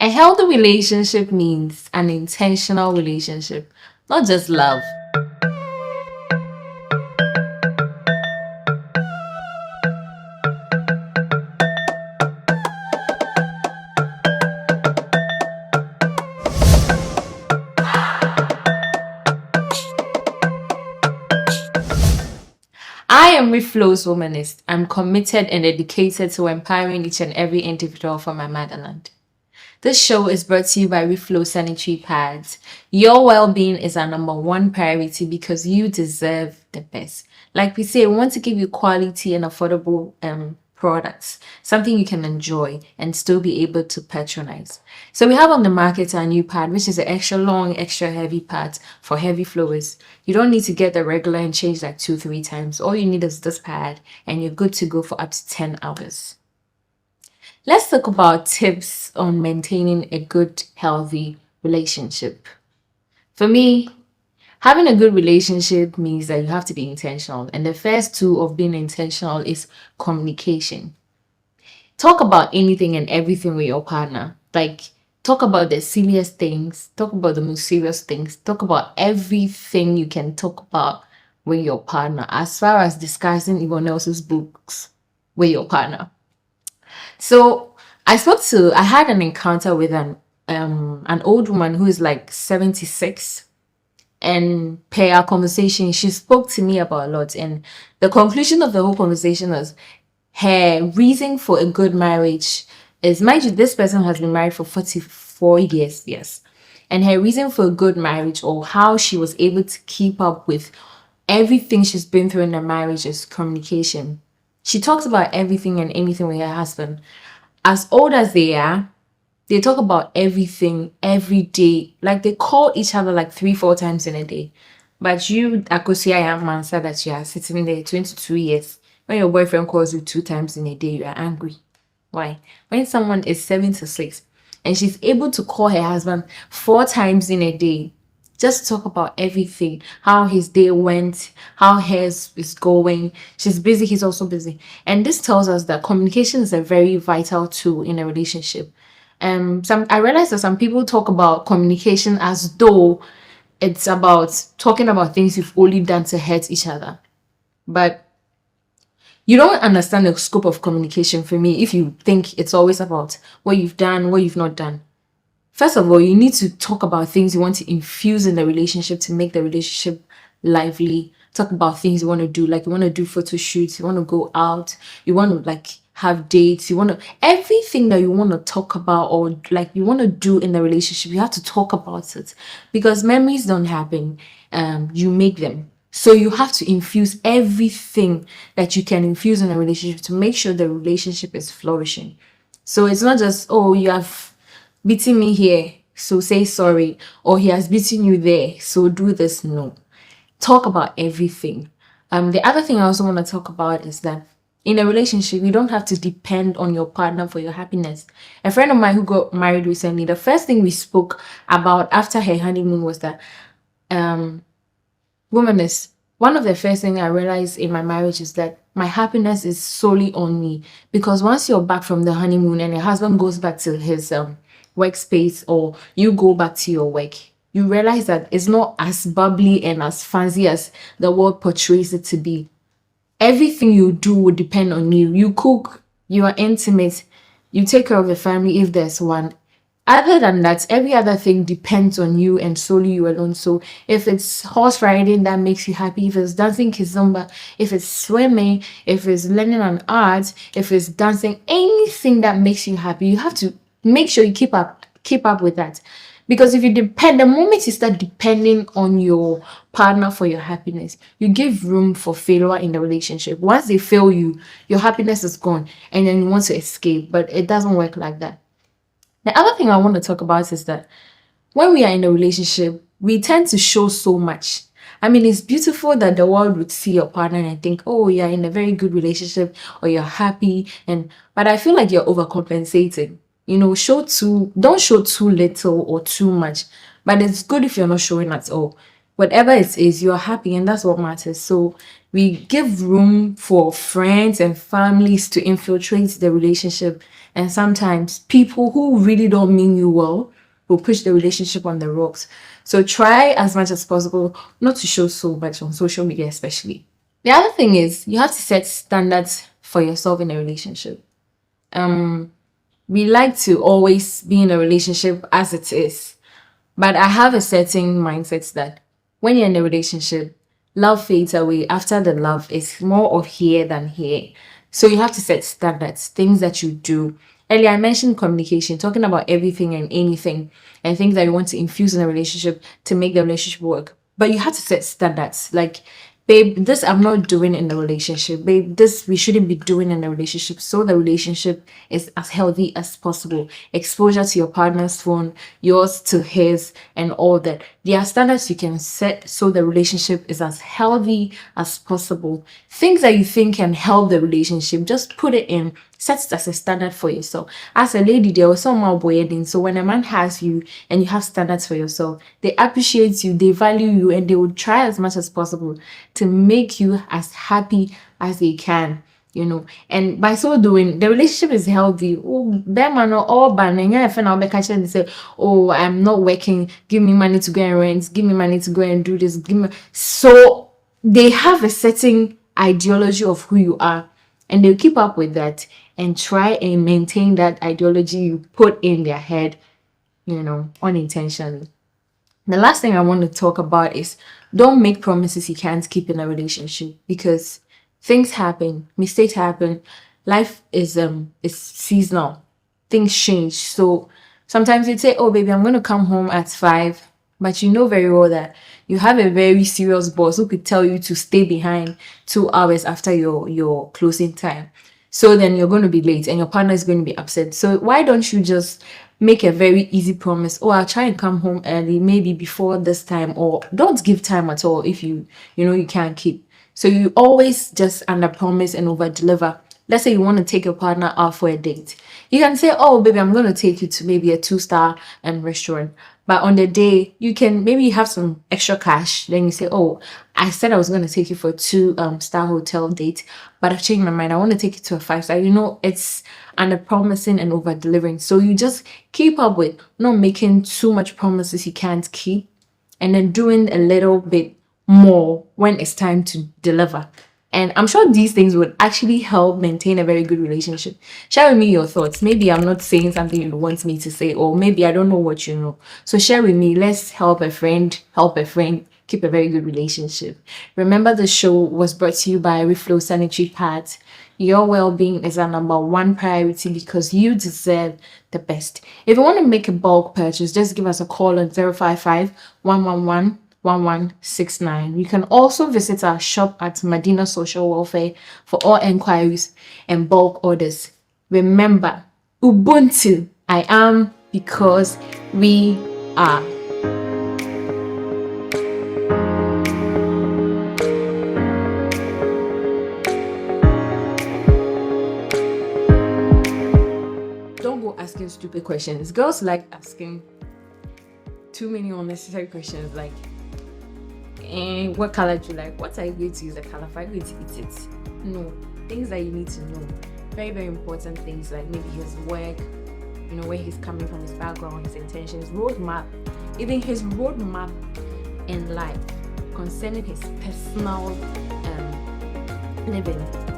A healthy relationship means an intentional relationship, not just love. I am REFLO'S Womanist. I'm committed and dedicated to empowering each and every individual from my motherland. This show is brought to you by REFLO'S sanitary pads. Your well-being is our number one priority because you deserve the best. Like we say, we want to give you quality and affordable products, something you can enjoy and still be able to patronize. So we have on the market our new pad, which is an extra long, extra heavy pad for heavy flowers. You don't need to get the regular and change like 2-3 times. All you need is this pad and you're good to go for up to 10 hours. Let's talk about tips on maintaining a good, healthy relationship. For me, having a good relationship means that you have to be intentional. And the first two of being intentional is communication. Talk about anything and everything with your partner. Like, talk about the silliest things. Talk about the most serious things. Talk about everything you can talk about with your partner, as far as discussing everyone else's books with your partner. So I had an encounter with an old woman who is like 76, and per our conversation, she spoke to me about a lot. And the conclusion of the whole conversation was her reason for a good marriage is, mind you, this person has been married for 44 years, yes. And her reason for a good marriage, or how she was able to keep up with everything she's been through in the marriage, is communication. She talks about everything and anything with her husband. As old as they are, they talk about everything every day. Like, they call each other like 3-4 times in a day. But you, Akosia young man, said that you are sitting there 22 years. When your boyfriend calls you 2 times in a day, you are angry. Why? When someone is 76 and she's able to call her husband 4 times in a day, just talk about everything, how his day went, how hers is going. She's busy, he's also busy. And this tells us that communication is a very vital tool in a relationship. I realize that some people talk about communication as though it's about talking about things you've only done to hurt each other. But you don't understand the scope of communication, for me, if you think it's always about what you've done, what you've not done. First of all, you need to talk about things you want to infuse in the relationship to make the relationship lively. Talk about things you want to do, like you want to do photo shoots, you want to go out, you want to like have dates, you want to, everything that you want to talk about or like you want to do in the relationship, you have to talk about it, because memories don't happen, you make them. So you have to infuse everything that you can infuse in a relationship to make sure the relationship is flourishing. So it's not just, oh, you have beating me here, so say sorry, or he has beaten you there, so do this. No. Talk about everything. The other thing I also want to talk about is that in a relationship, you don't have to depend on your partner for your happiness. A friend of mine who got married recently, the first thing we spoke about after her honeymoon was that WOMANIST, one of the first things I realized in my marriage is that my happiness is solely on me. Because once you're back from the honeymoon and your husband goes back to his workspace, or you go back to your work, you realize that it's not as bubbly and as fancy as the world portrays it to be. Everything you do will depend on you. You cook, you are intimate, you take care of the family if there's one. Other than that, every other thing depends on you and solely you alone. So if it's horse riding that makes you happy, if it's dancing kizomba, if it's swimming, if it's learning an art, if it's dancing, anything that makes you happy, you have to make sure you keep up with that. Because if you depend, the moment you start depending on your partner for your happiness, you give room for failure in the relationship. Once they fail you, your happiness is gone and then you want to escape, but it doesn't work like that. The other thing I want to talk about is that when we are in a relationship, we tend to show so much. I mean, it's beautiful that the world would see your partner and think, oh, you're in a very good relationship or you're happy. But I feel like you're overcompensating. You know, don't show too little or too much. But it's good if you're not showing at all. Whatever it is, you're happy and that's what matters. So We give room for friends and families to infiltrate the relationship. And sometimes people who really don't mean you well will push the relationship on the rocks. So try as much as possible not to show so much on social media, especially. The other thing is you have to set standards for yourself in a relationship. We like to always be in a relationship as it is. But I have a certain mindset that when you're in a relationship, love fades away. After the love, it's more of here than here. So you have to set standards, things that you do. Earlier, I mentioned communication, talking about everything and anything, and things that you want to infuse in a relationship to make the relationship work. But you have to set standards. Like, babe, this I'm not doing in the relationship. Babe, this we shouldn't be doing in the relationship. So the relationship is as healthy as possible. Exposure to your partner's phone, yours to his, and all that. There are standards you can set so the relationship is as healthy as possible. Things that you think can help the relationship, just put it in. Set it as a standard for yourself. As a lady, there was some more boyeding. So when a man has you and you have standards for yourself, they appreciate you, they value you, and they will try as much as possible to make you as happy as they can. And by so doing, the relationship is healthy. Oh, them are not all banning. If I'll be catching and say, oh, I'm not working, give me money to go and rent, give me money to go and do this, give me. So they have a certain ideology of who you are, and they'll keep up with that and try and maintain that ideology you put in their head, unintentionally. The last thing I want to talk about is don't make promises you can't keep in a relationship, because things happen, mistakes happen. Life is seasonal. Things change. So sometimes you'd say, oh baby, I'm going to come home at 5, but you know very well that you have a very serious boss who could tell you to stay behind 2 hours after your closing time. So then you're going to be late and your partner is going to be upset. So why don't you just make a very easy promise? Oh, I'll try and come home early, maybe before this time, or don't give time at all if you can't keep. So you always just under promise and over deliver. Let's say you want to take your partner out for a date. You can say, oh, baby, I'm going to take you to maybe a 2-star restaurant. But on the day, you can maybe have some extra cash. Then you say, oh, I said I was going to take you for a 2-star hotel date, but I've changed my mind. I want to take you to a 5-star. It's under promising and over delivering. So you just keep up with not making too much promises you can't keep, and then doing a little bit more when it's time to deliver. And I'm sure these things would actually help maintain a very good relationship. Share with me your thoughts. Maybe I'm not saying something you want me to say, or maybe I don't know what you know. So share with me. Let's help a friend, keep a very good relationship. Remember, the show was brought to you by REFLO'S sanitary pads. Your well-being is our number one priority because you deserve the best. If you want to make a bulk purchase, just give us a call on 055 111 1169. You can also visit our shop at Medina Social Welfare for all enquiries and bulk orders. Remember, Ubuntu, I am because we are. Don't go asking stupid questions. Girls like asking too many unnecessary questions like, and what color do you like? What are you going to use the color for? Are you going to eat it? No. Things that you need to know. Very, very important things like maybe his work, where he's coming from, his background, his intentions, roadmap, even his roadmap in life concerning his personal living.